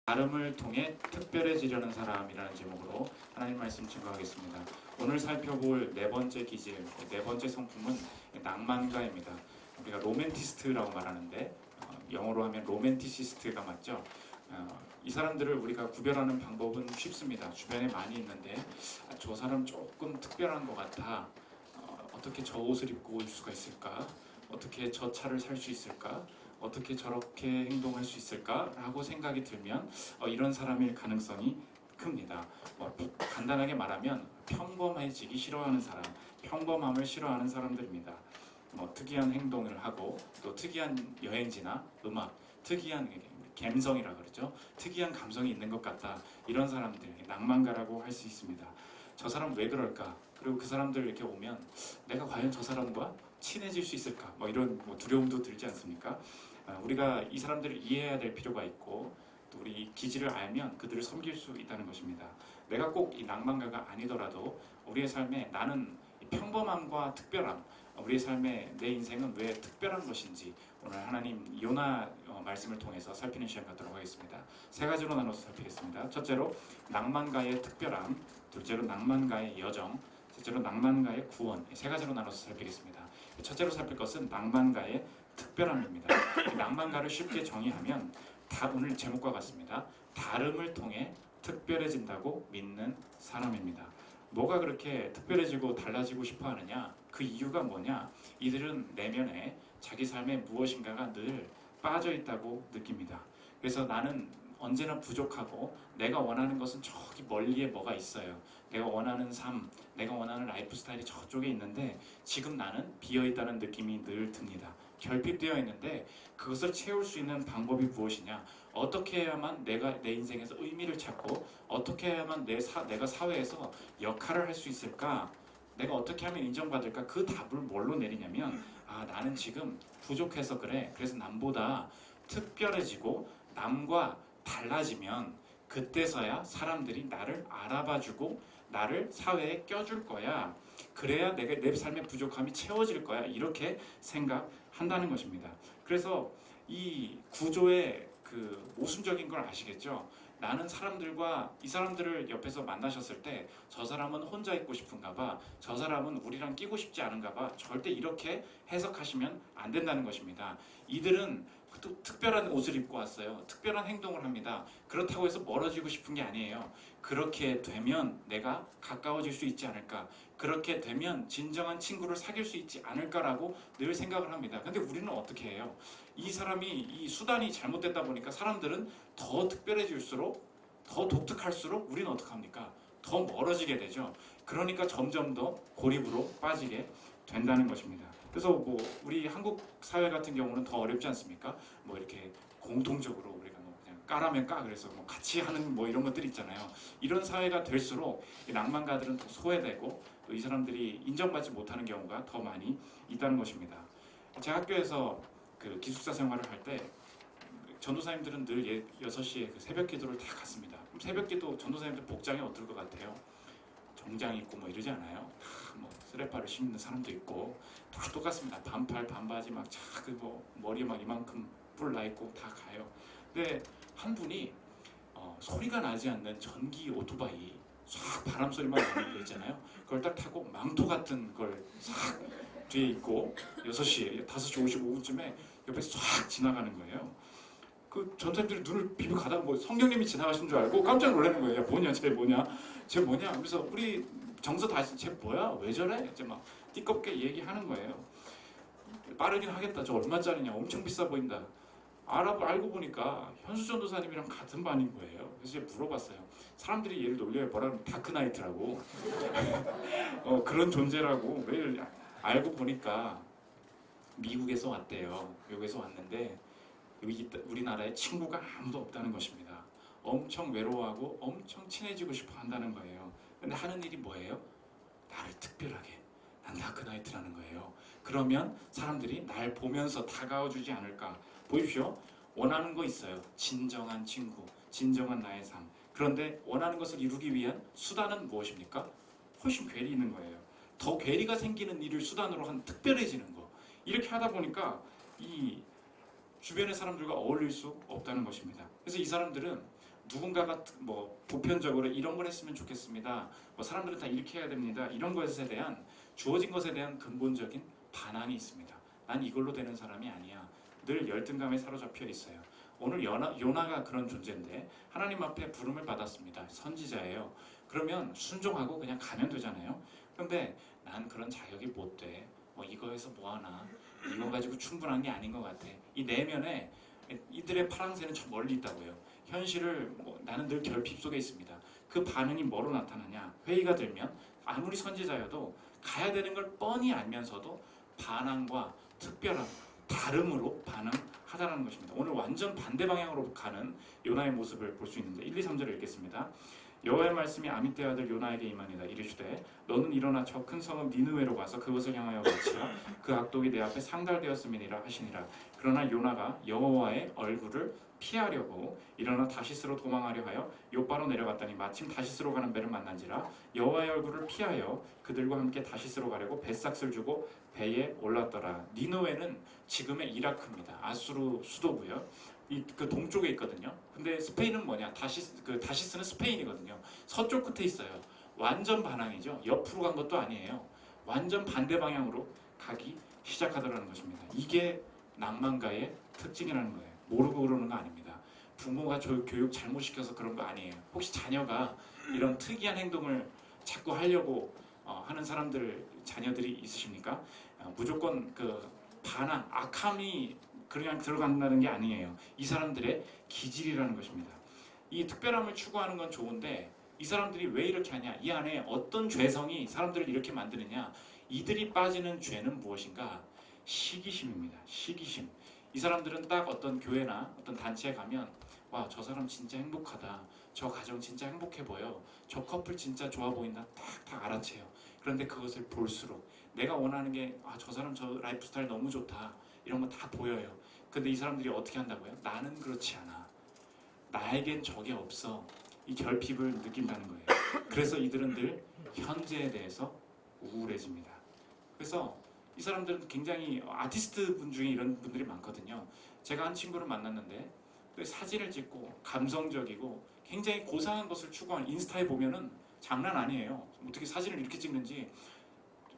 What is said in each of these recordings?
다름을 통해 특별해지려는 사람이라는 제목으로 하나님 말씀 증거하겠습니다. 오늘 살펴볼 네 번째 기질, 네 번째 성품은 낭만가입니다. 우리가 로맨티스트라고 말하는데 영어로 하면 로맨티시스트가 맞죠? 이 사람들을 우리가 구별하는 방법은 쉽습니다. 주변에 많이 있는데 저 사람 조금 특별한 것 같아. 어떻게 저 옷을 입고 올 수가 있을까? 어떻게 저 차를 살 수 있을까? 어떻게 저렇게 행동할 수 있을까? 라고 생각이 들면 이런 사람일 가능성이 큽니다. 간단하게 말하면 평범해지기 싫어하는 사람, 평범함을 싫어하는 사람들입니다. 특이한 행동을 하고 또 특이한 여행지나 음악, 특이한 감성이라 그러죠. 특이한 감성이 있는 것 같다. 이런 사람들, 낭만가라고 할 수 있습니다. 저 사람 왜 그럴까? 그리고 그 사람들 이렇게 오면 내가 과연 저 사람과 친해질 수 있을까? 이런 두려움도 들지 않습니까? 우리가 이 사람들을 이해해야 될 필요가 있고 또 우리 이 기질을 알면 그들을 섬길 수 있다는 것입니다. 내가 꼭 이 낭만가가 아니더라도 우리의 삶에 나는 평범함과 특별함, 우리의 삶에 내 인생은 왜 특별한 것인지 오늘 하나님 요나 말씀을 통해서 살피는 시간 갖도록 하겠습니다. 세 가지로 나눠서 살피겠습니다. 첫째로 낭만가의 특별함, 둘째로 낭만가의 여정, 셋째로 낭만가의 구원, 세 가지로 나눠서 살피겠습니다. 첫째로 살필 것은 낭만가의 특별함입니다. 낭만가를 쉽게 정의하면 오늘 제목과 같습니다. 다름을 통해 특별해진다고 믿는 사람입니다. 뭐가 그렇게 특별해지고 달라지고 싶어 하느냐? 그 이유가 뭐냐? 이들은 내면에 자기 삶에 무엇인가가 늘 빠져 있다고 느낍니다. 그래서 나는 언제나 부족하고 내가 원하는 것은 저기 멀리에 뭐가 있어요. 내가 원하는 삶, 내가 원하는 라이프 스타일이 저쪽에 있는데 지금 나는 비어있다는 느낌이 늘 듭니다. 결핍되어 있는데 그것을 채울 수 있는 방법이 무엇이냐? 어떻게 해야만 내가 내 인생에서 의미를 찾고 어떻게 해야만 내가 사회에서 역할을 할 수 있을까? 내가 어떻게 하면 인정받을까? 그 답을 뭘로 내리냐면 나는 지금 부족해서 그래. 그래서 남보다 특별해지고 남과 달라지면 그때서야 사람들이 나를 알아봐주고 나를 사회에 껴줄 거야. 그래야 내 삶의 부족함이 채워질 거야. 이렇게 생각한다는 것입니다. 그래서 이 구조의 그 모순적인 걸 아시겠죠? 나는 이 사람들을 옆에서 만나셨을 때 저 사람은 혼자 있고 싶은가 봐. 저 사람은 우리랑 끼고 싶지 않은가 봐. 절대 이렇게 해석하시면 안 된다는 것입니다. 이들은 또 특별한 옷을 입고 왔어요. 특별한 행동을 합니다. 그렇다고 해서 멀어지고 싶은 게 아니에요. 그렇게 되면 내가 가까워질 수 있지 않을까? 그렇게 되면 진정한 친구를 사귈 수 있지 않을까라고 늘 생각을 합니다. 근데 우리는 어떻게 해요? 이 수단이 잘못됐다 보니까 사람들은 더 특별해질수록 더 독특할수록 우리는 어떡합니까? 더 멀어지게 되죠. 그러니까 점점 더 고립으로 빠지게 된다는 것입니다. 그래서 우리 한국 사회 같은 경우는 더 어렵지 않습니까? 이렇게 공통적으로 우리가 그냥 까라면 까 그래서 같이 하는 이런 것들이 있잖아요. 이런 사회가 될수록 이 낭만가들은 더 소외되고 또 이 사람들이 인정받지 못하는 경우가 더 많이 있다는 것입니다. 제 학교에서 그 기숙사 생활을 할 때 전도사님들은 늘 6시에 그 새벽 기도를 다 갔습니다. 그럼 새벽 기도 전도사님들 복장이 어떨 것 같아요? 정장 입고 이러지 않아요? 다 쓰레빠를 신는 사람도 있고 다 똑같습니다. 반팔 반바지 머리에 이만큼 뿔 나 있고 다 가요. 근데 한 분이 소리가 나지 않는 전기 오토바이 싹 바람 소리만 나는 거 있잖아요. 그걸 딱 타고 망토 같은 걸 싹 뒤에 있고 6시 55분쯤에 옆에서 싹 지나가는 거예요. 그 전사님들이 눈을 비비고 가다가 성령님이 지나가신 줄 알고 깜짝 놀라는 거예요. 야, 뭐냐, 쟤 뭐냐, 쟤 뭐냐. 그래서 우리 정서 다시 쟤 뭐야, 왜 저래? 이제 띠껍게 얘기하는 거예요. 빠르긴 하겠다. 저 얼마짜리냐, 엄청 비싸 보인다. 알고 보니까 현수 전도사님이랑 같은 반인 거예요. 그래서 제가 물어봤어요. 사람들이 얘를 놀려요. 뭐라 그러면 다크나이트라고. 그런 존재라고. 왜 알고 보니까 미국에서 왔대요. 미국에서 왔는데 우리나라에 친구가 아무도 없다는 것입니다. 엄청 외로워하고 엄청 친해지고 싶어 한다는 거예요. 근데 하는 일이 뭐예요? 나를 특별하게, 난 다크나이트라는 거예요. 그러면 사람들이 날 보면서 다가와주지 않을까. 보십시오. 원하는 거 있어요. 진정한 친구, 진정한 나의 삶. 그런데 원하는 것을 이루기 위한 수단은 무엇입니까? 훨씬 괴리 있는 거예요. 더 괴리가 생기는 일을 수단으로 한 특별해지는 거. 이렇게 하다 보니까 이 주변의 사람들과 어울릴 수 없다는 것입니다. 그래서 이 사람들은 누군가가 뭐 보편적으로 이런 걸 했으면 좋겠습니다. 뭐 사람들은 다 이렇게 해야 됩니다. 이런 것에 대한 주어진 것에 대한 근본적인 반항이 있습니다. 난 이걸로 되는 사람이 아니야. 늘 열등감에 사로잡혀 있어요. 오늘 요나가 그런 존재인데 하나님 앞에 부름을 받았습니다. 선지자예요. 그러면 순종하고 그냥 가면 되잖아요. 근데 난 그런 자격이 못 돼. 뭐 이거에서 뭐 하나. 이거 가지고 충분한 게 아닌 것 같아. 이 내면에 이들의 파랑새는 저 멀리 있다고요. 현실을 나는 늘 결핍 속에 있습니다. 그 반응이 뭐로 나타나냐? 회의가 들면 아무리 선지자여도 가야 되는 걸 뻔히 알면서도 반항과 특별한 다름으로 반응하다는 것입니다. 오늘 완전 반대 방향으로 가는 요나의 모습을 볼 수 있는데 1, 2, 3절을 읽겠습니다. 여호와의 말씀이 아미떼의 아들 요나에게 임하니라. 이르시되 너는 일어나 저 큰 성읍 니느웨로 가서 그것을 향하여 외치라. 그 악독이 내 앞에 상달되었음이니라 하시니라. 그러나 요나가 여호와의 얼굴을 피하려고 일어나 다시스로 도망하려 하여 요바로 내려갔더니 마침 다시스로 가는 배를 만난지라. 여호와의 얼굴을 피하여 그들과 함께 다시스로 가려고 뱃삭을 주고 배에 올랐더라. 니느웨는 지금의 이라크입니다. 아수르 수도고요. 그 동쪽에 있거든요. 근데 스페인은 뭐냐? 다시스는 스페인이거든요. 서쪽 끝에 있어요. 완전 반항이죠. 옆으로 간 것도 아니에요. 완전 반대 방향으로 가기 시작하더라는 것입니다. 이게 낭만가의 특징이라는 거예요. 모르고 그러는 거 아닙니다. 부모가 교육 잘못 시켜서 그런 거 아니에요. 혹시 자녀가 이런 특이한 행동을 자꾸 하려고 하는 자녀들이 있으십니까? 무조건 그 반항, 악함이 그냥 들어간다는 게 아니에요. 이 사람들의 기질이라는 것입니다. 이 특별함을 추구하는 건 좋은데 이 사람들이 왜 이렇게 하냐? 이 안에 어떤 죄성이 사람들을 이렇게 만드느냐? 이들이 빠지는 죄는 무엇인가? 시기심입니다. 시기심. 이 사람들은 딱 어떤 교회나 어떤 단체에 가면 와, 저 사람 진짜 행복하다. 저 가정 진짜 행복해 보여. 저 커플 진짜 좋아 보인다. 딱 알아채요. 그런데 그것을 볼수록 내가 원하는 게 저 사람 저 라이프 스타일 너무 좋다. 이런 거 다 보여요. 근데 이 사람들이 어떻게 한다고요? 나는 그렇지 않아. 나에겐 저게 없어. 이 결핍을 느낀다는 거예요. 그래서 이들은 늘 현재에 대해서 우울해집니다. 그래서 이 사람들은 굉장히 아티스트 분 중에 이런 분들이 많거든요. 제가 한 친구를 만났는데 사진을 찍고 감성적이고 굉장히 고상한 것을 추구하는 인스타에 보면은 장난 아니에요. 어떻게 사진을 이렇게 찍는지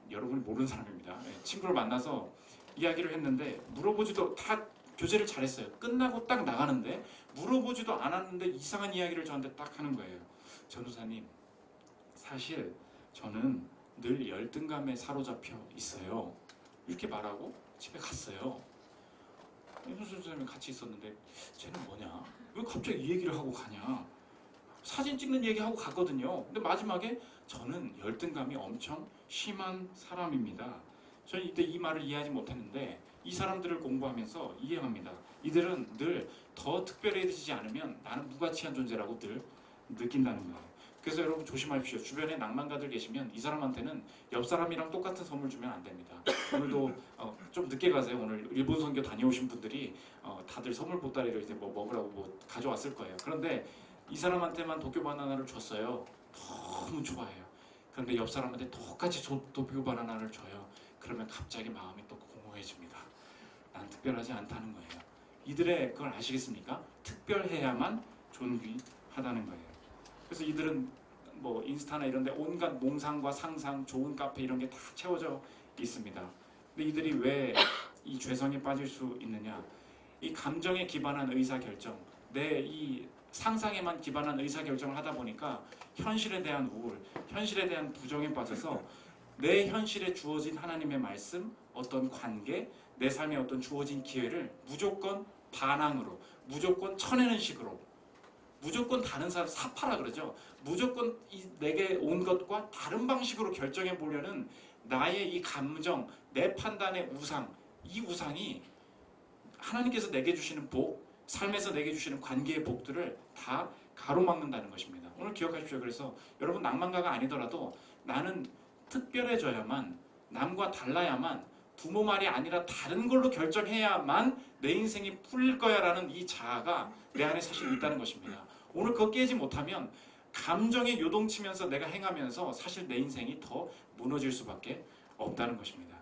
여러분이 모르는 사람입니다. 친구를 만나서 이야기를 했는데 물어보지도 다 교제를 잘했어요. 끝나고 딱 나가는데 물어보지도 않았는데 이상한 이야기를 저한테 딱 하는 거예요. 전도사님, 사실 저는 늘 열등감에 사로잡혀 있어요. 이렇게 말하고 집에 갔어요. 임순수 선생님이 같이 있었는데 쟤는 뭐냐? 왜 갑자기 이 얘기를 하고 가냐? 사진 찍는 얘기하고 갔거든요. 근데 마지막에 저는 열등감이 엄청 심한 사람입니다. 저는 이때 이 말을 이해하지 못했는데 이 사람들을 공부하면서 이해합니다. 이들은 늘 더 특별해지지 않으면 나는 무가치한 존재라고 늘 느낀다는 거예요. 그래서 여러분 조심하십시오. 주변에 낭만가들 계시면 이 사람한테는 옆 사람이랑 똑같은 선물 주면 안 됩니다. 오늘도 좀 늦게 가세요. 오늘 일본 선교 다녀오신 분들이 다들 선물 보따리를 이제 뭐 먹으라고 뭐 가져왔을 거예요. 그런데 이 사람한테만 도쿄 바나나를 줬어요. 너무 좋아해요. 그런데 옆 사람한테 똑같이 도쿄 바나나를 줘요. 그러면 갑자기 마음이 또 공허해집니다. 난 특별하지 않다는 거예요. 이들의 그걸 아시겠습니까? 특별해야만 존귀하다는 거예요. 그래서 이들은 뭐 인스타나 이런 데 온갖 몽상과 상상, 좋은 카페 이런 게 다 채워져 있습니다. 근데 이들이 왜 이 죄성에 빠질 수 있느냐? 이 감정에 기반한 의사결정, 내 이 상상에만 기반한 의사결정을 하다 보니까 현실에 대한 우울, 현실에 대한 부정에 빠져서 내 현실에 주어진 하나님의 말씀, 어떤 관계, 내 삶에 어떤 주어진 기회를 무조건 반항으로, 무조건 쳐내는 식으로, 무조건 다른 사람 사파라 그러죠. 무조건 내게 온 것과 다른 방식으로 결정해 보려는 나의 이 감정, 내 판단의 우상, 이 우상이 하나님께서 내게 주시는 복, 삶에서 내게 주시는 관계의 복들을 다 가로막는다는 것입니다. 오늘 기억하십시오. 그래서 여러분 낭만가가 아니더라도 나는 특별해져야만, 남과 달라야만, 부모 말이 아니라 다른 걸로 결정해야만 내 인생이 풀릴 거야 라는 이 자아가 내 안에 사실 있다는 것입니다. 오늘 그거 깨지 못하면 감정에 요동치면서 내가 행하면서 사실 내 인생이 더 무너질 수밖에 없다는 것입니다.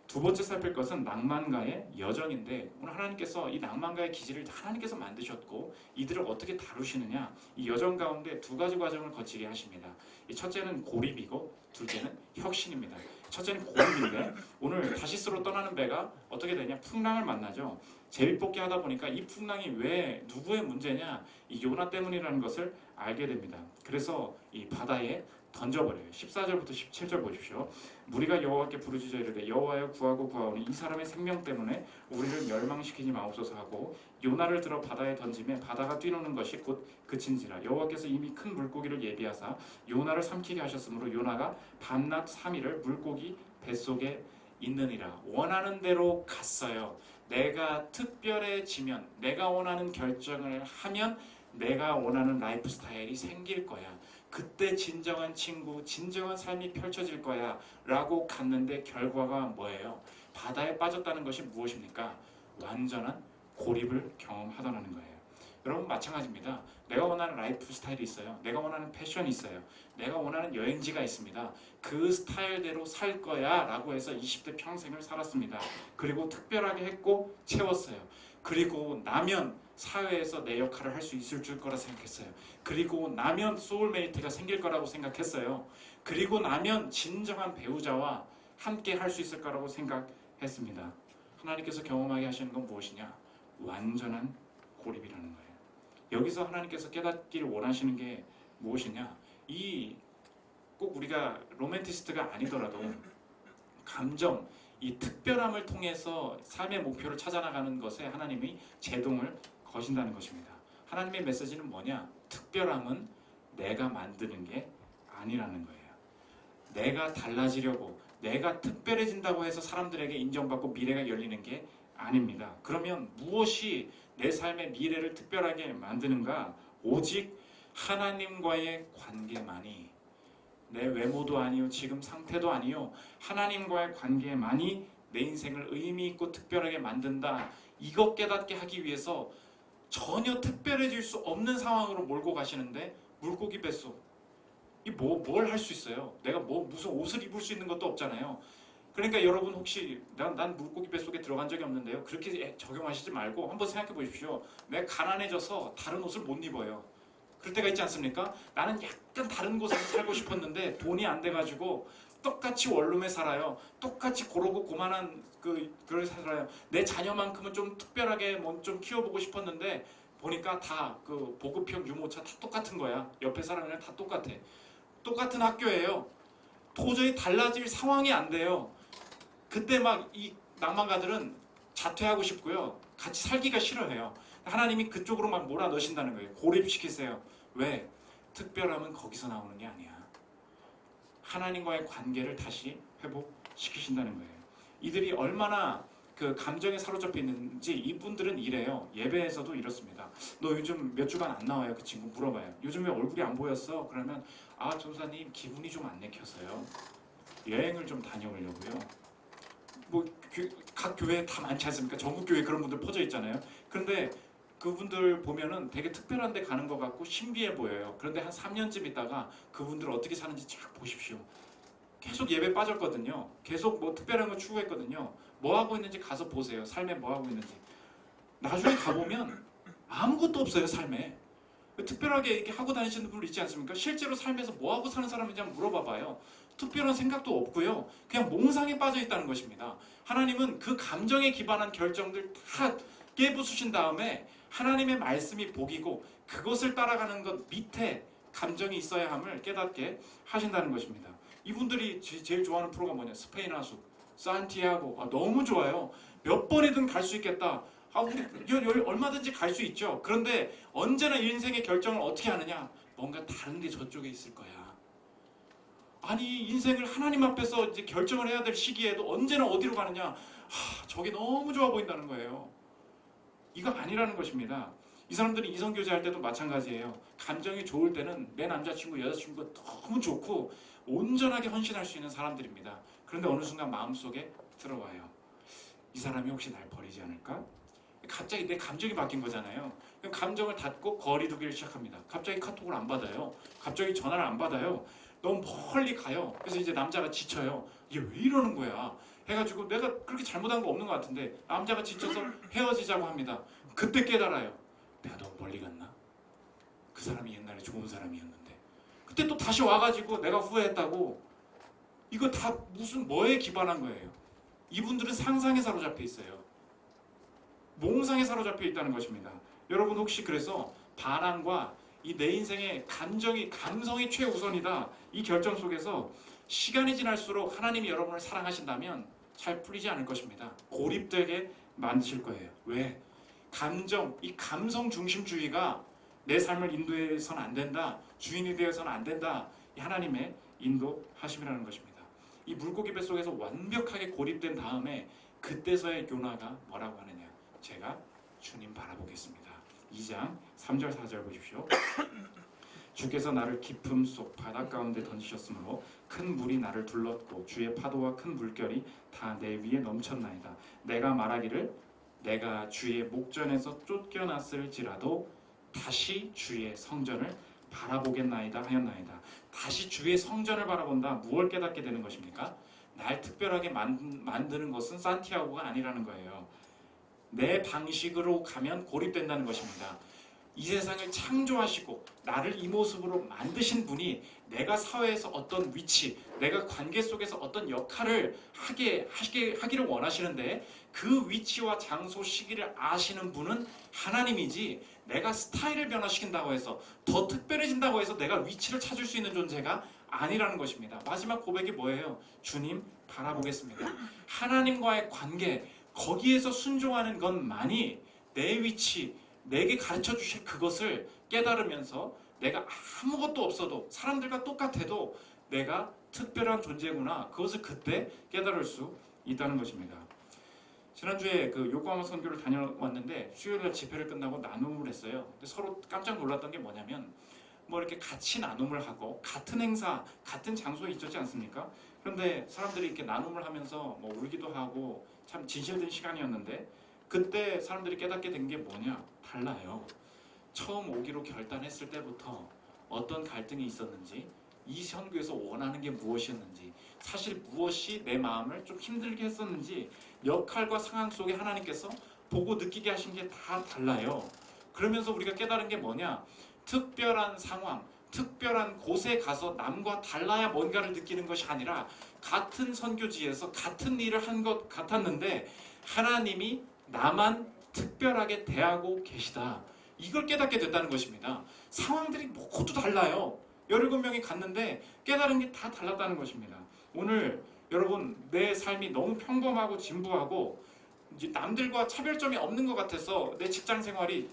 두 번째 살필 것은 낭만가의 여정인데 오늘 하나님께서 이 낭만가의 기질을 하나님께서 만드셨고 이들을 어떻게 다루시느냐 이 여정 가운데 두 가지 과정을 거치게 하십니다. 이 첫째는 고립이고 둘째는 혁신입니다. 첫째는 고립인데 오늘 다시스로 떠나는 배가 어떻게 되냐 풍랑을 만나죠. 제비뽑기 하다 보니까 이 풍랑이 왜 누구의 문제냐 이 요나 때문이라는 것을 알게 됩니다. 그래서 이 바다에 던져버려요. 14절부터 17절 보십시오. 무리가 여호와께 부르짖어 이르되 여호와여 구하고 구하오니 이 사람의 생명 때문에 우리를 멸망시키지 마옵소서 하고 요나를 들어 바다에 던지매 바다가 뛰노는 것이 곧 그친지라. 여호와께서 이미 큰 물고기를 예비하사 요나를 삼키게 하셨으므로 요나가 밤낮 3일을 물고기 뱃속에 있느니라. 원하는 대로 갔어요. 내가 특별해지면 내가 원하는 결정을 하면 내가 원하는 라이프 스타일이 생길 거야. 그때 진정한 친구, 진정한 삶이 펼쳐질 거야 라고 갔는데 결과가 뭐예요? 바다에 빠졌다는 것이 무엇입니까? 완전한 고립을 경험하더라는 거예요. 여러분 마찬가지입니다. 내가 원하는 라이프 스타일이 있어요. 내가 원하는 패션이 있어요. 내가 원하는 여행지가 있습니다. 그 스타일대로 살 거야 라고 해서 20대 평생을 살았습니다. 그리고 특별하게 했고 채웠어요. 그리고 나면 사회에서 내 역할을 할 수 있을 줄 거라 생각했어요. 그리고 나면 소울메이트가 생길 거라고 생각했어요. 그리고 나면 진정한 배우자와 함께 할 수 있을 거라고 생각했습니다. 하나님께서 경험하게 하시는 건 무엇이냐? 완전한 고립이라는 거예요. 여기서 하나님께서 깨닫기를 원하시는 게 무엇이냐? 꼭 우리가 로맨티스트가 아니더라도 감정, 이 특별함을 통해서 삶의 목표를 찾아나가는 것에 하나님이 제동을 거신다는 것입니다. 하나님의 메시지는 뭐냐? 특별함은 내가 만드는 게 아니라는 거예요. 내가 달라지려고, 내가 특별해진다고 해서 사람들에게 인정받고 미래가 열리는 게 아닙니다. 그러면 무엇이 내 삶의 미래를 특별하게 만드는가? 오직 하나님과의 관계만이, 내 외모도 아니요, 지금 상태도 아니요, 하나님과의 관계만이 내 인생을 의미 있고 특별하게 만든다. 이것 깨닫게 하기 위해서 전혀 특별해질 수 없는 상황으로 몰고 가시는데 물고기 뱃속, 이 뭘 할 수 있어요? 내가 무슨 옷을 입을 수 있는 것도 없잖아요. 그러니까 여러분 혹시 난 물고기 뱃속에 들어간 적이 없는데요. 그렇게 적용하시지 말고 한번 생각해 보십시오. 내가 가난해져서 다른 옷을 못 입어요. 그럴 때가 있지 않습니까? 나는 약간 다른 곳에서 살고 싶었는데 돈이 안 돼가지고 똑같이 원룸에 살아요. 똑같이 고르고 고만한 그걸 살아요. 내 자녀만큼은 좀 특별하게 좀 키워보고 싶었는데 보니까 다 그 보급형 유모차 다 똑같은 거야. 옆에 사람이랑 다 똑같아. 똑같은 학교예요. 도저히 달라질 상황이 안 돼요. 그때 막 이 낭만가들은 자퇴하고 싶고요. 같이 살기가 싫어해요. 하나님이 그쪽으로 막 몰아넣으신다는 거예요. 고립시키세요. 왜? 특별함은 거기서 나오는 게 아니야. 하나님과의 관계를 다시 회복시키신다는 거예요. 이들이 얼마나 그 감정에 사로잡혀 있는지 이분들은 이래요. 예배에서도 이렇습니다. 너 요즘 몇 주간 안 나와요? 그 친구 물어봐요. 요즘에 얼굴이 안 보였어? 그러면 전사님 기분이 좀 안 내켜서요. 여행을 좀 다녀오려고요. 각 교회 다 많지 않습니까? 전국 교회 그런 분들 퍼져 있잖아요. 그런데 그분들 보면은 되게 특별한 데 가는 것 같고 신비해 보여요. 그런데 한 3년쯤 있다가 그분들 어떻게 사는지 쫙 보십시오. 계속 예배 빠졌거든요. 계속 특별한 거 추구했거든요. 뭐 하고 있는지 가서 보세요. 삶에 뭐 하고 있는지. 나중에 가보면 아무것도 없어요. 삶에. 특별하게 이렇게 하고 다니시는 분들 있지 않습니까? 실제로 삶에서 뭐 하고 사는 사람인지 한번 물어봐봐요. 특별한 생각도 없고요. 그냥 몽상에 빠져 있다는 것입니다. 하나님은 그 감정에 기반한 결정들 다 깨부수신 다음에 하나님의 말씀이 복이고 그것을 따라가는 것 밑에 감정이 있어야 함을 깨닫게 하신다는 것입니다. 이분들이 제일 좋아하는 프로가 뭐냐? 스페인 하수, 산티아고. 너무 좋아요. 몇 번이든 갈 수 있겠다. 우리 얼마든지 갈 수 있죠. 그런데 언제나 인생의 결정을 어떻게 하느냐? 뭔가 다른 게 저쪽에 있을 거야. 아니 인생을 하나님 앞에서 이제 결정을 해야 될 시기에도 언제나 어디로 가느냐? 저게 너무 좋아 보인다는 거예요. 이거 아니라는 것입니다. 이 사람들은 이성교제 할 때도 마찬가지예요. 감정이 좋을 때는 내 남자친구, 여자친구가 너무 좋고 온전하게 헌신할 수 있는 사람들입니다. 그런데 어느 순간 마음속에 들어와요. 이 사람이 혹시 날 버리지 않을까? 갑자기 내 감정이 바뀐 거잖아요. 그럼 감정을 닫고 거리 두기를 시작합니다. 갑자기 카톡을 안 받아요. 갑자기 전화를 안 받아요. 너무 멀리 가요. 그래서 이제 남자가 지쳐요. 얘 왜 이러는 거야? 해가지고 내가 그렇게 잘못한 거 없는 것 같은데 남자가 지쳐서 헤어지자고 합니다. 그때 깨달아요. 내가 너무 멀리 갔나? 그 사람이 옛날에 좋은 사람이었는데. 그때 또 다시 와가지고 내가 후회했다고. 이거 다 무슨 뭐에 기반한 거예요? 이분들은 상상에 사로잡혀 있어요. 몽상에 사로잡혀 있다는 것입니다. 여러분 혹시 그래서 반항과 이 내 인생의 감성이 최우선이다, 이 결정 속에서 시간이 지날수록 하나님이 여러분을 사랑하신다면 잘 풀리지 않을 것입니다. 고립되게 만드실 거예요. 왜? 이 감성 중심주의가 내 삶을 인도해서는 안 된다, 주인이 되어서는 안 된다, 이 하나님의 인도하심이라는 것입니다. 이 물고기 뱃속에서 완벽하게 고립된 다음에 그때서야 요나가 뭐라고 하느냐, 제가 주님 바라보겠습니다. 2장 3절 4절 보십시오. 주께서 나를 깊음 속 바다 가운데 던지셨으므로 큰 물이 나를 둘렀고 주의 파도와 큰 물결이 다 내 위에 넘쳤나이다. 내가 말하기를 내가 주의 목전에서 쫓겨났을지라도 다시 주의 성전을 바라보겠나이다 하였나이다. 다시 주의 성전을 바라본다. 무엇을 깨닫게 되는 것입니까? 날 특별하게 만드는 것은 산티아고가 아니라는 거예요. 내 방식으로 가면 고립된다는 것입니다. 이 세상을 창조하시고 나를 이 모습으로 만드신 분이 내가 사회에서 어떤 위치, 내가 관계 속에서 어떤 역할을 하기를 원하시는데 그 위치와 장소, 시기를 아시는 분은 하나님이지, 내가 스타일을 변화시킨다고 해서 더 특별해진다고 해서 내가 위치를 찾을 수 있는 존재가 아니라는 것입니다. 마지막 고백이 뭐예요? 주님 바라보겠습니다. 하나님과의 관계, 거기에서 순종하는 것만이 내 위치, 내게 가르쳐 주실 그것을 깨달으면서 내가 아무것도 없어도 사람들과 똑같아도 내가 특별한 존재구나, 그것을 그때 깨달을 수 있다는 것입니다. 지난주에 그 요코하마 선교를 다녀왔는데 수요일날 집회를 끝나고 나눔을 했어요. 근데 서로 깜짝 놀랐던 게 뭐냐면 뭐 이렇게 같이 나눔을 하고 같은 행사, 같은 장소에 있지 않습니까? 그런데 사람들이 이렇게 나눔을 하면서 뭐 울기도 하고 참 진실된 시간이었는데 그때 사람들이 깨닫게 된 게 뭐냐? 달라요. 처음 오기로 결단했을 때부터 어떤 갈등이 있었는지, 이 선교에서 원하는 게 무엇이었는지, 사실 무엇이 내 마음을 좀 힘들게 했었는지 역할과 상황 속에 하나님께서 보고 느끼게 하신 게 다 달라요. 그러면서 우리가 깨달은 게 뭐냐? 특별한 상황, 특별한 곳에 가서 남과 달라야 뭔가를 느끼는 것이 아니라 같은 선교지에서 같은 일을 한 것 같았는데 하나님이 나만 특별하게 대하고 계시다, 이걸 깨닫게 됐다는 것입니다. 상황들이 모두 달라요. 17명이 갔는데 깨달은 게 다 달랐다는 것입니다. 오늘 여러분, 내 삶이 너무 평범하고 진부하고 이제 남들과 차별점이 없는 것 같아서 내 직장 생활이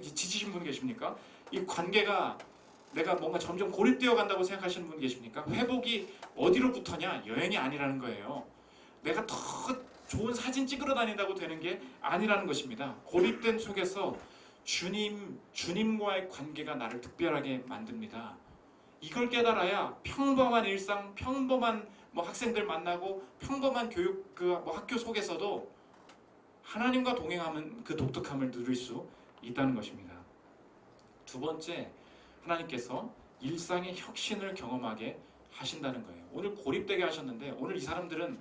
지치신 분 계십니까? 이 관계가 내가 뭔가 점점 고립되어 간다고 생각하시는 분 계십니까? 회복이 어디로부터냐? 여행이 아니라는 거예요. 내가 더 좋은 사진 찍으러 다닌다고 되는 게 아니라는 것입니다. 고립된 속에서 주님과의 관계가 나를 특별하게 만듭니다. 이걸 깨달아야 평범한 일상, 평범한 학생들 만나고 평범한 교육 학교 속에서도 하나님과 동행하면 그 독특함을 누릴 수 있다는 것입니다. 두 번째, 하나님께서 일상의 혁신을 경험하게 하신다는 거예요. 오늘 고립되게 하셨는데 오늘 이 사람들은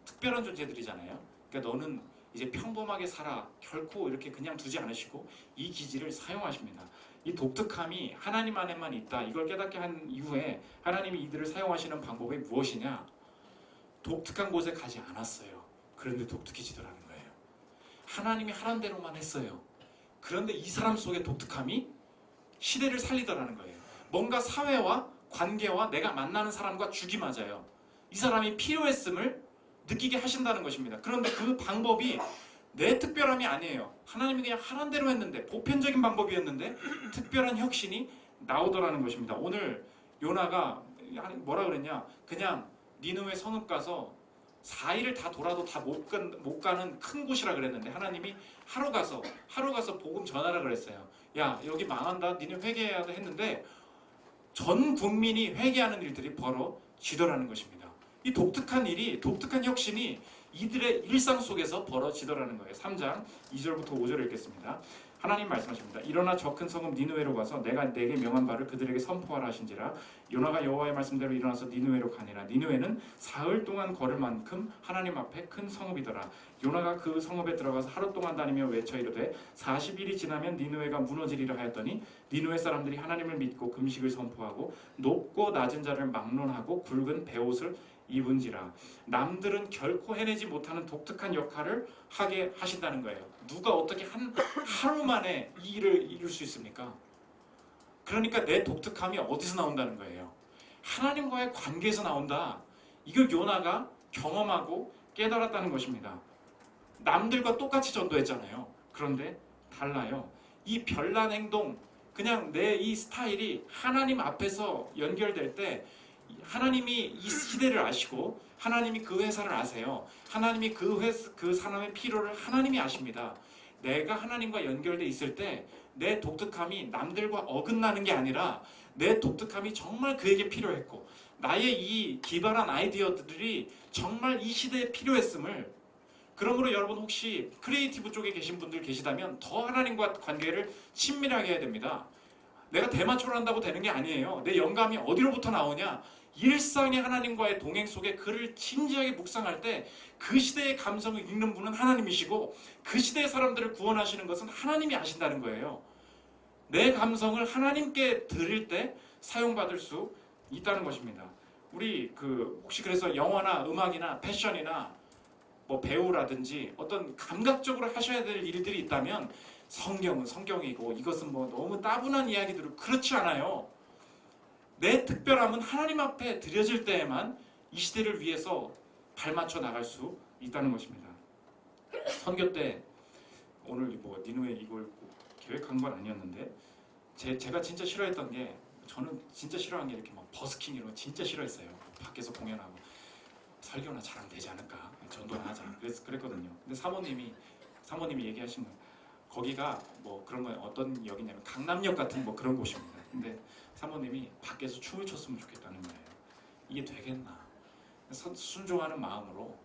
특별한 존재들이잖아요. 그러니까 너는 이제 평범하게 살아, 결코 이렇게 그냥 두지 않으시고 이 기질을 사용하십니다. 이 독특함이 하나님 안에만 있다, 이걸 깨닫게 한 이후에 하나님이 이들을 사용하시는 방법이 무엇이냐? 독특한 곳에 가지 않았어요. 그런데 독특해지더라는 거예요. 하나님이 하라는 대로만 했어요. 그런데 이 사람 속의 독특함이 시대를 살리더라는 거예요. 뭔가 사회와 관계와 내가 만나는 사람과 죽이 맞아요. 이 사람이 필요했음을 느끼게 하신다는 것입니다. 그런데 그 방법이 내 특별함이 아니에요. 하나님이 그냥 하라는 대로 했는데, 보편적인 방법이었는데 특별한 혁신이 나오더라는 것입니다. 오늘 요나가 뭐라 그랬냐? 그냥 니느웨 성읍 가서 4일을 다 돌아도 다 못 가는 큰 곳이라 그랬는데 하나님이 하루 가서 복음 전하라 그랬어요. 야, 여기 망한다, 니네 회개해야 돼 했는데 전 국민이 회개하는 일들이 벌어지더라는 것입니다. 이 독특한 일이, 독특한 혁신이 이들의 일상 속에서 벌어지더라는 거예요. 3장 2절부터 5절 읽겠습니다. 하나님 말씀하십니다. 일어나 저 큰 성읍 니느웨로 가서 내가 내게 명한 바를 그들에게 선포하라 하신지라. 요나가 여호와의 말씀대로 일어나서 니느웨로 가니라. 니느웨는 사흘 동안 걸을 만큼 하나님 앞에 큰 성읍이더라. 요나가 그 성읍에 들어가서 하루 동안 다니며 외쳐 이르되 40일이 지나면 니느웨가 무너지리라 하였더니 니느웨 사람들이 하나님을 믿고 금식을 선포하고 높고 낮은 자를 막론하고 굵은 베옷을 입은지라. 남들은 결코 해내지 못하는 독특한 역할을 하게 하신다는 거예요. 누가 어떻게 하루 만에 이 일을 이룰 수 있습니까? 그러니까 내 독특함이 어디서 나온다는 거예요? 하나님과의 관계에서 나온다. 이걸 요나가 경험하고 깨달았다는 것입니다. 남들과 똑같이 전도했잖아요. 그런데 달라요. 이 별난 행동, 그냥 내 이 스타일이 하나님 앞에서 연결될 때 하나님이 이 시대를 아시고 하나님이 그 회사를 아세요. 하나님이 그 사람의 필요를 하나님이 아십니다. 내가 하나님과 연결돼 있을 때 내 독특함이 남들과 어긋나는 게 아니라 내 독특함이 정말 그에게 필요했고 나의 이 기발한 아이디어들이 정말 이 시대에 필요했음을. 그러므로 여러분 혹시 크리에이티브 쪽에 계신 분들 계시다면 더 하나님과 관계를 친밀하게 해야 됩니다. 내가 대마초를 한다고 되는 게 아니에요. 내 영감이 어디로부터 나오냐? 일상의 하나님과의 동행 속에 그를 진지하게 묵상할 때 그 시대의 감성을 읽는 분은 하나님이시고 그 시대의 사람들을 구원하시는 것은 하나님이 아신다는 거예요. 내 감성을 하나님께 드릴 때 사용받을 수 있다는 것입니다. 우리 혹시 그래서 영화나 음악이나 패션이나 뭐 배우라든지 어떤 감각적으로 하셔야 될 일들이 있다면 성경은 성경이고 이것은 뭐 너무 따분한 이야기들을 그렇지 않아요. 내 특별함은 하나님 앞에 드려질 때에만 이 시대를 위해서 발맞춰 나갈 수 있다는 것입니다. 선교 때 오늘 뭐 니느웨 이걸 꼭 계획한 건 아니었는데 제가 진짜 싫어했던 게 저는 진짜 싫어한 게 이렇게 막 버스킹 이런 거 진짜 싫어했어요. 밖에서 공연하고 설교나 잘하면 되지 않을까? 전도나 하자. 그랬거든요. 근데 사모님이 얘기하신 거 거기가 뭐 그런 건 어떤 역이냐면 강남역 같은 뭐 그런 곳입니다. 근데 사모님이 밖에서 춤을 췄으면 좋겠다는 거예요. 이게 되겠나? 순종하는 마음으로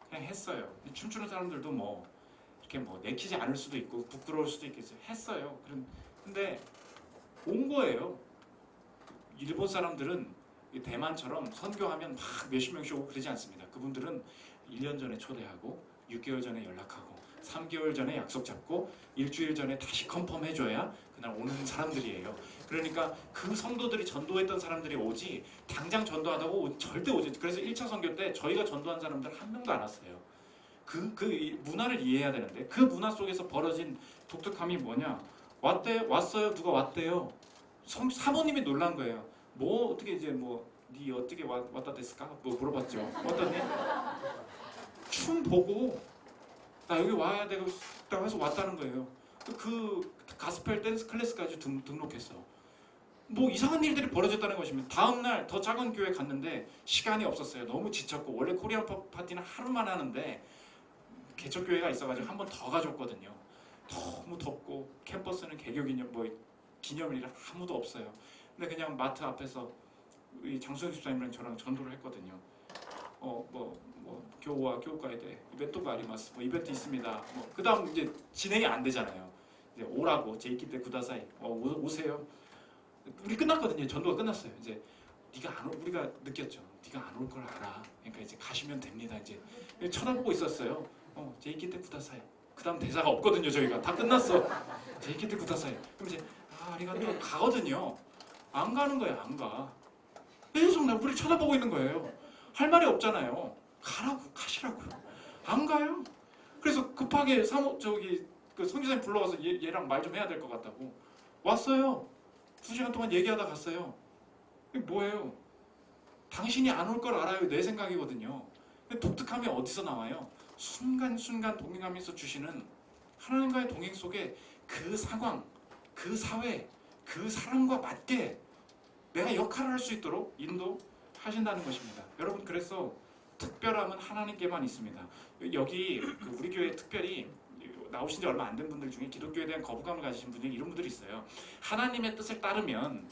그냥 했어요. 춤추는 사람들도 뭐 이렇게 뭐 내키지 않을 수도 있고 부끄러울 수도 있겠어요. 했어요. 근데 온 거예요. 일본 사람들은 대만처럼 선교하면 막 몇십 명씩 오고 그러지 않습니다. 그분들은 1년 전에 초대하고 6개월 전에 연락하고 3개월 전에 약속 잡고 일주일 전에 다시 컨펌해줘야 그날 오는 사람들이에요. 그러니까 그 성도들이 전도했던 사람들이 오지 당장 전도하다고 절대 오지. 그래서 1차 선교 때 저희가 전도한 사람들 한 명도 안 왔어요. 그 문화를 이해해야 되는데 그 문화 속에서 벌어진 독특함이 뭐냐? 왔어요. 누가 왔대요. 사모님이 놀란 거예요. 뭐 어떻게 이제 니 어떻게 왔다 됐을까? 뭐 물어봤죠. 왔더니 춤 보고 나 여기 와야 되겠다고 해서 왔다는 거예요. 그 가스펠 댄스 클래스까지 등록했어. 뭐 이상한 일들이 벌어졌다는 것입니다. 다음날 더 작은 교회 갔는데 시간이 없었어요. 너무 지쳤고 원래 코리안 파티는 하루만 하는데 개척교회가 있어가지고 한 번 더 가졌거든요. 너무 덥고 캠퍼스는 개교기념 기념일이라 아무도 없어요. 근데 그냥 마트 앞에서 이 장수영 집사님이랑 저랑 전도를 했거든요. 교우와 교우가에 대해 이벤트가 아리마스 이벤트 있습니다. 그 다음 이제 진행이 안 되잖아요. 이제 오라고 제이키 때 구다사이 오세요. 우리 끝났거든요. 전도가 끝났어요. 이제 우리가 느꼈죠. 네가 안 올 걸 알아. 그러니까 이제 가시면 됩니다. 이제 쳐다보고 있었어요. 제이키 때 구다사이. 그 다음 대사가 없거든요. 저희가 다 끝났어. 제이키 때 구다사이. 그럼 이제 아리가또 가거든요. 안 가는 거예요. 안 가. 계속 우리 쳐다보고 있는 거예요. 할 말이 없잖아요. 가시라고요. 안 가요. 그래서 급하게 그 선교사님 불러와서 얘랑 말 좀 해야 될 것 같다고 왔어요. 2시간 동안 얘기하다 갔어요. 이게 뭐예요? 당신이 안 올 걸 알아요. 내 생각이거든요. 독특함이 어디서 나와요? 순간순간 동행하면서 주시는 하나님과의 동행 속에 그 상황, 그 사회, 그 사람과 맞게 내가 역할을 할 수 있도록 인도하신다는 것입니다. 여러분 그래서 특별함은 하나님께만 있습니다. 여기 우리 교회 특별히 나오신 지 얼마 안 된 분들 중에 기독교에 대한 거부감을 가지신 분들이 이런 분들이 있어요. 하나님의 뜻을 따르면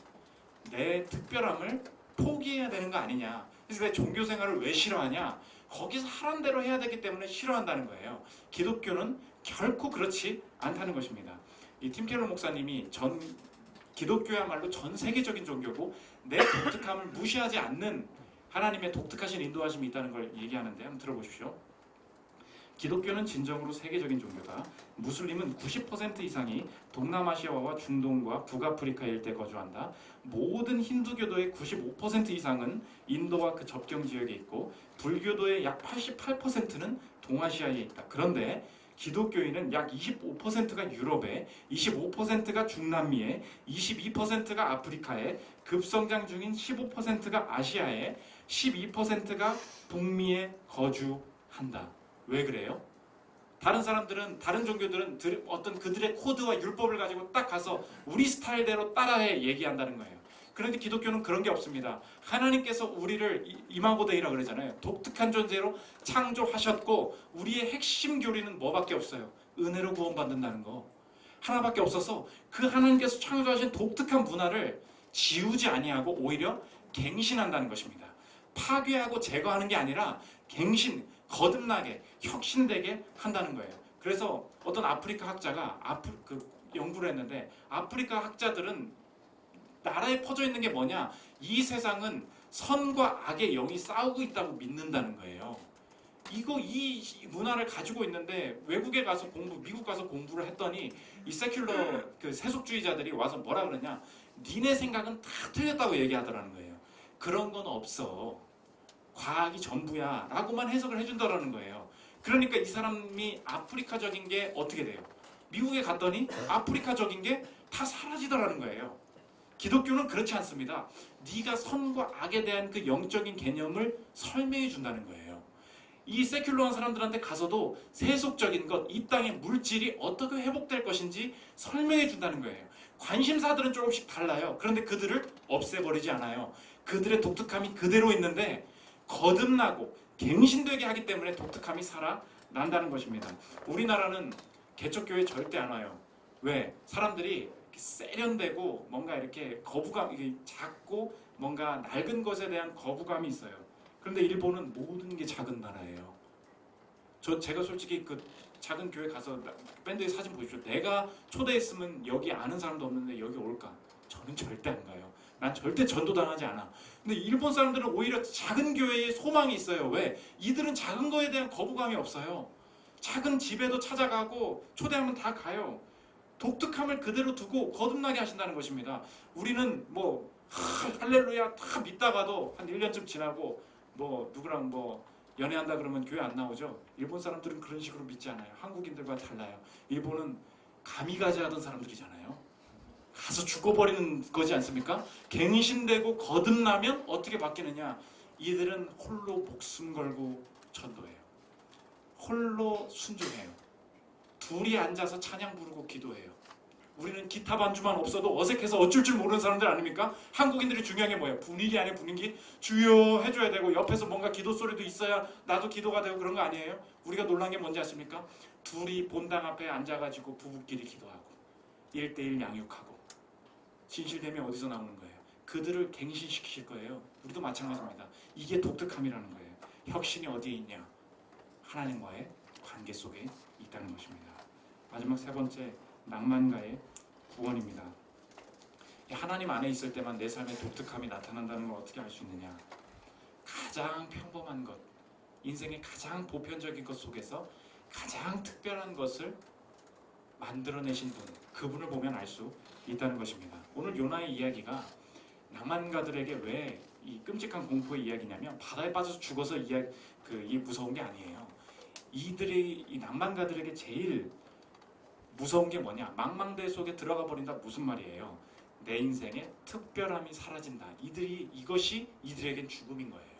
내 특별함을 포기해야 되는 거 아니냐. 그래서 내 종교 생활을 왜 싫어하냐. 거기서 하란 대로 해야 되기 때문에 싫어한다는 거예요. 기독교는 결코 그렇지 않다는 것입니다. 이 팀 켈러 목사님이 기독교야말로 전 세계적인 종교고 내 독특함을 무시하지 않는 하나님의 독특하신 인도하심이 있다는 걸 얘기하는데 한번 들어보십시오. 기독교는 진정으로 세계적인 종교다. 무슬림은 90% 이상이 동남아시아와 중동과 북아프리카 일대 거주한다. 모든 힌두교도의 95% 이상은 인도와 그 접경 지역에 있고 불교도의 약 88%는 동아시아에 있다. 그런데 기독교인은 약 25%가 유럽에, 25%가 중남미에, 22%가 아프리카에, 급성장 중인 15%가 아시아에, 12%가 북미에 거주한다. 왜 그래요? 다른 사람들은, 다른 종교들은 어떤 그들의 코드와 율법을 가지고 딱 가서 우리 스타일대로 따라해 얘기한다는 거예요. 그런데 기독교는 그런 게 없습니다. 하나님께서 우리를 이마고데이라 그러잖아요. 독특한 존재로 창조하셨고 우리의 핵심 교리는 뭐밖에 없어요? 은혜로 구원받는다는 거. 하나밖에 없어서 그 하나님께서 창조하신 독특한 문화를 지우지 아니하고 오히려 갱신한다는 것입니다. 파괴하고 제거하는 게 아니라 갱신, 거듭나게, 혁신되게 한다는 거예요. 그래서 어떤 아프리카 학자가 연구를 했는데 아프리카 학자들은 나라에 퍼져 있는 게 뭐냐? 이 세상은 선과 악의 영이 싸우고 있다고 믿는다는 거예요. 이 문화를 가지고 있는데 외국에 가서 미국 가서 공부를 했더니 이 세큘러 그 세속주의자들이 와서 뭐라 그러냐? 니네 생각은 다 틀렸다고 얘기하더라는 거예요. 그런 건 없어. 과학이 전부야 라고만 해석을 해준다라는 거예요. 그러니까 이 사람이 아프리카적인 게 어떻게 돼요? 미국에 갔더니 아프리카적인 게 다 사라지더라는 거예요. 기독교는 그렇지 않습니다. 네가 선과 악에 대한 그 영적인 개념을 설명해 준다는 거예요. 이 세큘러한 사람들한테 가서도 세속적인 것, 이 땅의 물질이 어떻게 회복될 것인지 설명해 준다는 거예요. 관심사들은 조금씩 달라요. 그런데 그들을 없애버리지 않아요. 그들의 독특함이 그대로 있는데 거듭나고 갱신되게 하기 때문에 독특함이 살아난다는 것입니다. 우리나라는 개척교회 절대 안 와요. 왜? 사람들이 세련되고 뭔가 이렇게 거부감, 이게 작고 뭔가 낡은 것에 대한 거부감이 있어요. 그런데 일본은 모든 게 작은 나라예요. 제가 솔직히 그 작은 교회 가서 밴드의 사진 보십시오. 내가 초대했으면 여기 아는 사람도 없는데 여기 올까? 저는 절대 안 가요. 난 절대 전도당하지 않아. 근데 일본 사람들은 오히려 작은 교회에 소망이 있어요. 왜? 이들은 작은 거에 대한 거부감이 없어요. 작은 집에도 찾아가고 초대하면 다 가요. 독특함을 그대로 두고 거듭나게 하신다는 것입니다. 우리는 할렐루야 다 믿다가도 한 1년쯤 지나고 누구랑 연애한다 그러면 교회 안 나오죠. 일본 사람들은 그런 식으로 믿지 않아요. 한국인들과 달라요. 일본은 가미가지 하던 사람들이잖아요. 가서 죽어버리는 거지 않습니까? 갱신되고 거듭나면 어떻게 바뀌느냐? 이들은 홀로 목숨 걸고 전도해요. 홀로 순종해요. 둘이 앉아서 찬양 부르고 기도해요. 우리는 기타 반주만 없어도 어색해서 어쩔 줄 모르는 사람들 아닙니까? 한국인들이 중요한 게 뭐예요? 분위기 안에 분위기? 주여 해줘야 되고 옆에서 뭔가 기도 소리도 있어야 나도 기도가 되고 그런 거 아니에요? 우리가 놀란 게 뭔지 아십니까? 둘이 본당 앞에 앉아가지고 부부끼리 기도하고 1대1 양육하고 진실됨이 어디서 나오는 거예요? 그들을 갱신시키실 거예요. 우리도 마찬가지입니다. 이게 독특함이라는 거예요. 혁신이 어디에 있냐? 하나님과의 관계 속에 있다는 것입니다. 마지막 세 번째, 낭만가의 구원입니다. 하나님 안에 있을 때만 내 삶의 독특함이 나타난다는 걸 어떻게 알 수 있느냐? 가장 평범한 것, 인생의 가장 보편적인 것 속에서 가장 특별한 것을 만들어내신 분, 그분을 보면 알 수 있다는 것입니다. 오늘 요나의 이야기가 낭만가들에게 왜 이 끔찍한 공포의 이야기냐면 바다에 빠져서 죽어서 이 무서운 게 아니에요. 이 낭만가들에게 제일 무서운 게 뭐냐? 망망대 속에 들어가 버린다. 무슨 말이에요? 내 인생의 특별함이 사라진다. 이것이 이들에겐 죽음인 거예요.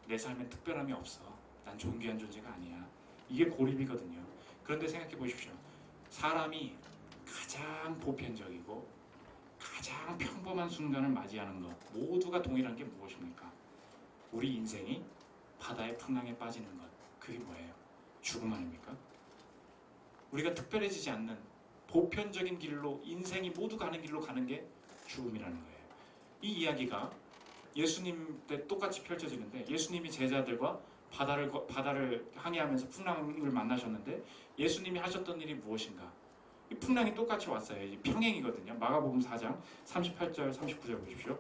내 삶엔 특별함이 없어. 난 존귀한 존재가 아니야. 이게 고립이거든요. 그런데 생각해 보십시오. 사람이 가장 보편적이고 가장 평범한 순간을 맞이하는 것, 모두가 동일한 게 무엇입니까? 우리 인생이 바다의 풍랑에 빠지는 것. 그게 뭐예요? 죽음 아닙니까? 우리가 특별해지지 않는 보편적인 길로 인생이 모두 가는 길로 가는 게 죽음이라는 거예요. 이 이야기가 예수님 때 똑같이 펼쳐지는데 예수님이 제자들과 바다를 항해하면서 풍랑을 만나셨는데 예수님이 하셨던 일이 무엇인가? 이 풍랑이 똑같이 왔어요. 이 평행이거든요. 마가복음 4장 38절 39절 보십시오.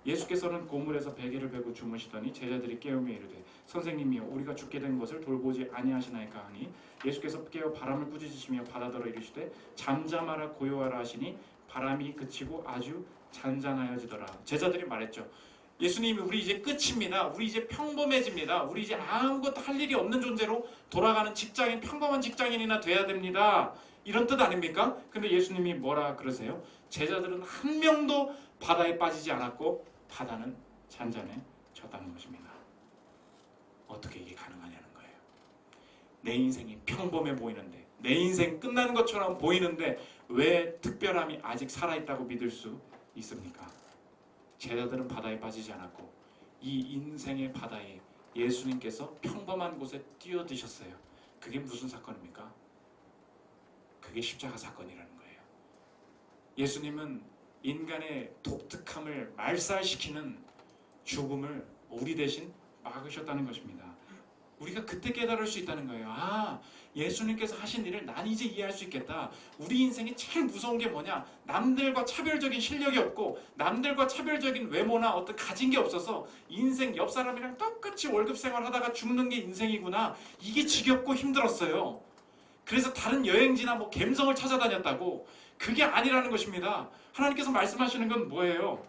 예수께서는 고물에서 베개를 베고 주무시더니 제자들이 깨우며 이르되 선생님이여 우리가 죽게 된 것을 돌보지 아니하시나이까 하니 예수께서 깨어 바람을 꾸짖으시며 바다더러 이르시되 잠잠하라 고요하라 하시니 바람이 그치고 아주 잔잔하여지더라. 제자들이 말했죠. 예수님이 우리 이제 끝입니다. 우리 이제 평범해집니다. 우리 이제 아무것도 할 일이 없는 존재로 돌아가는 직장인, 평범한 직장인이나 돼야 됩니다. 이런 뜻 아닙니까? 근데 예수님이 뭐라 그러세요? 제자들은 한 명도 바다에 빠지지 않았고 바다는 잔잔해졌다는 것입니다. 어떻게 이게 가능하냐는 거예요. 내 인생이 평범해 보이는데, 내 인생 끝나는 것처럼 보이는데 왜 특별함이 아직 살아있다고 믿을 수 있습니까? 제자들은 바다에 빠지지 않았고 이 인생의 바다에 예수님께서 평범한 곳에 뛰어드셨어요. 그게 무슨 사건입니까? 그게 십자가 사건이라는 거예요. 예수님은 인간의 독특함을 말살시키는 죽음을 우리 대신 막으셨다는 것입니다. 우리가 그때 깨달을 수 있다는 거예요. 아, 예수님께서 하신 일을 난 이제 이해할 수 있겠다. 우리 인생이 제일 무서운 게 뭐냐? 남들과 차별적인 실력이 없고 남들과 차별적인 외모나 어떤 가진 게 없어서 인생 옆 사람이랑 똑같이 월급 생활하다가 죽는 게 인생이구나. 이게 지겹고 힘들었어요. 그래서 다른 여행지나 뭐 갬성을 찾아다녔다고. 그게 아니라는 것입니다. 하나님께서 말씀하시는 건 뭐예요?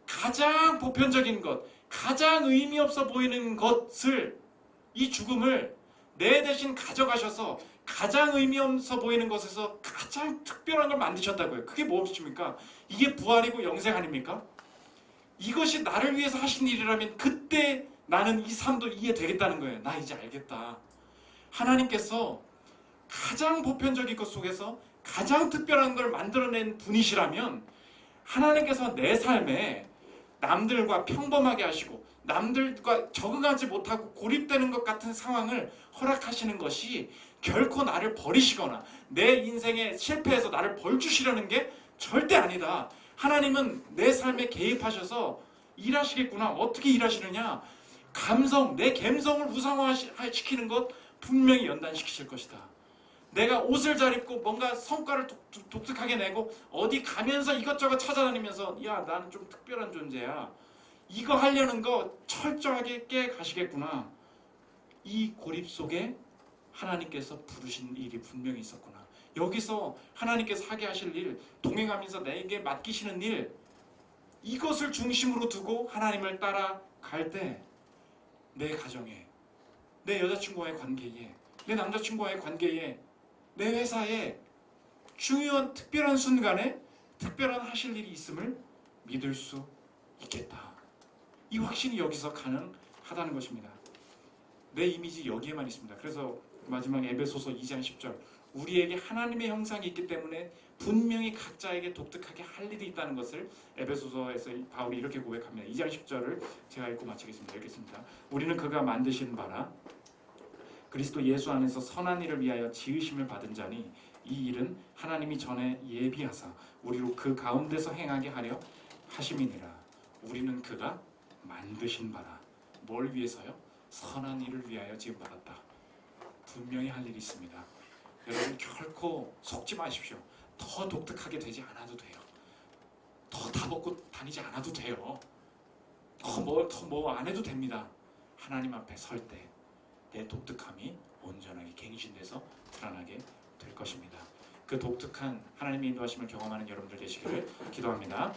가장 보편적인 것, 가장 의미 없어 보이는 것을, 이 죽음을 내 대신 가져가셔서 가장 의미 없어 보이는 것에서 가장 특별한 걸 만드셨다고요. 그게 무엇입니까? 이게 부활이고 영생 아닙니까? 이것이 나를 위해서 하신 일이라면 그때 나는 이 삶도 이해되겠다는 거예요. 나 이제 알겠다. 하나님께서 가장 보편적인 것 속에서 가장 특별한 걸 만들어낸 분이시라면 하나님께서 내 삶에 남들과 평범하게 하시고 남들과 적응하지 못하고 고립되는 것 같은 상황을 허락하시는 것이 결코 나를 버리시거나 내 인생에 실패해서 나를 벌주시려는 게 절대 아니다. 하나님은 내 삶에 개입하셔서 일하시겠구나. 어떻게 일하시느냐? 감성, 내 감성을 우상화시키는 것 분명히 연단시키실 것이다. 내가 옷을 잘 입고 뭔가 성과를 독특하게 내고 어디 가면서 이것저것 찾아다니면서 야 나는 좀 특별한 존재야. 이거 하려는 거 철저하게 깨가시겠구나. 이 고립 속에 하나님께서 부르신 일이 분명히 있었구나. 여기서 하나님께서 하게 하실 일, 동행하면서 내게 맡기시는 일, 이것을 중심으로 두고 하나님을 따라갈 때 내 가정에, 내 여자친구와의 관계에, 내 남자친구와의 관계에, 내 회사에 중요한 특별한 순간에 특별한 하실 일이 있음을 믿을 수 있겠다. 이 확신이 여기서 가능하다는 것입니다. 내 이미지 여기에만 있습니다. 그래서 마지막 에베소서 2장 10절 우리에게 하나님의 형상이 있기 때문에 분명히 각자에게 독특하게 할 일이 있다는 것을 에베소서에서 바울이 이렇게 고백합니다. 2장 10절을 제가 읽고 마치겠습니다. 읽겠습니다. 우리는 그가 만드신 바라 그리스도 예수 안에서 선한 일을 위하여 지으심을 받은 자니 이 일은 하나님이 전에 예비하사 우리로 그 가운데서 행하게 하려 하심이니라. 우리는 그가 만드신 바라. 뭘 위해서요? 선한 일을 위하여 지음받았다. 분명히 할 일이 있습니다. 여러분 결코 속지 마십시오. 더 독특하게 되지 않아도 돼요. 더 다 먹고 다니지 않아도 돼요. 더 뭐 안 해도 됩니다. 하나님 앞에 설 때 내 독특함이 온전하게 갱신돼서 드러나게 될 것입니다. 그 독특한 하나님의 인도하심을 경험하는 여러분들 되시기를 기도합니다.